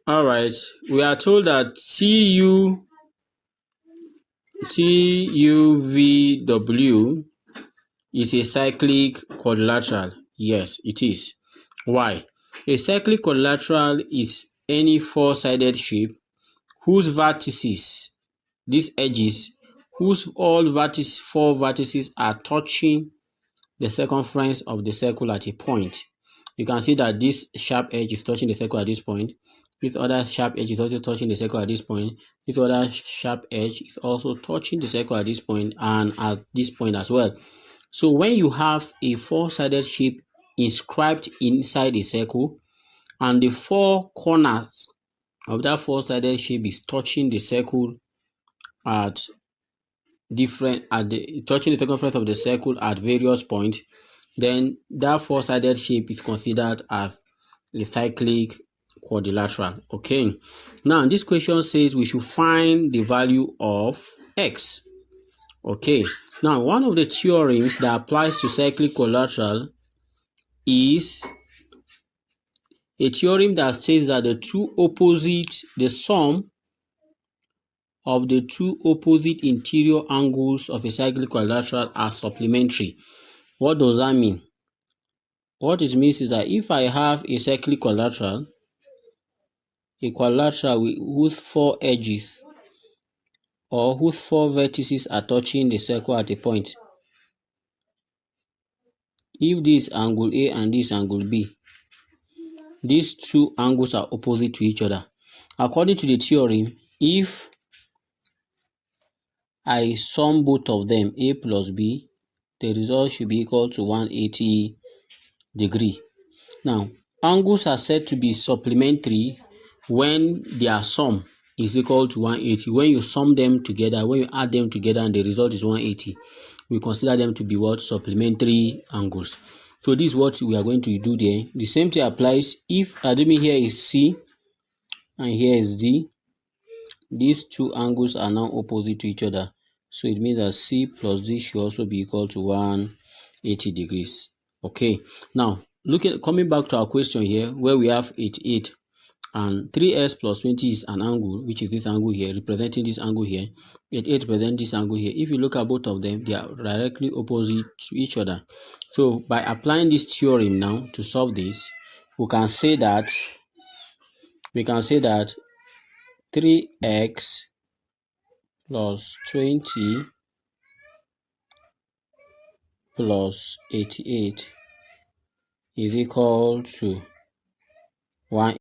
All right. We are told that TUVW is a cyclic quadrilateral. Yes, it is. Why? A cyclic quadrilateral is any four-sided shape whose vertices, these edges, whose four vertices are touching the circumference of the circle at a point. You can see that this sharp edge is touching the circle at this point. This other sharp edge is also touching the circle at this point. This other sharp edge is also touching the circle at this point and at this point as well. So when you have a four-sided shape inscribed inside a circle and the four corners of that four-sided shape is touching the circle at touching the circumference of the circle at various points, then that four-sided shape is considered as a cyclic quadrilateral. Okay. Now this question says we should find the value of x. Okay. Now one of the theorems that applies to cyclic quadrilateral is a theorem that states that the sum of the two opposite interior angles of a cyclic quadrilateral are supplementary. What does that mean? What it means is that if I have a cyclic quadrilateral, whose four edges or whose four vertices are touching the circle at a point, if this angle A and this angle B, these two angles are opposite to each other. According to the theorem, if I sum both of them, A plus B, the result should be equal to 180 degrees. Now, angles are said to be supplementary when their sum is equal to 180. When you sum them together, when you add them together and the result is 180, we consider them to be what? Supplementary angles. So this is what we are going to do there. The same thing applies if assuming here is C and here is D. These two angles are now opposite to each other. So it means that C plus D should also be equal to 180 degrees. Okay. Now, coming back to our question here, where we have 88 and 3x plus 20 is an angle, which is this angle here, representing this angle here. 88 represents this angle here. If you look at both of them, they are directly opposite to each other. So by applying this theorem now to solve this, we can say that 3x plus 20 plus 88 is equal to 1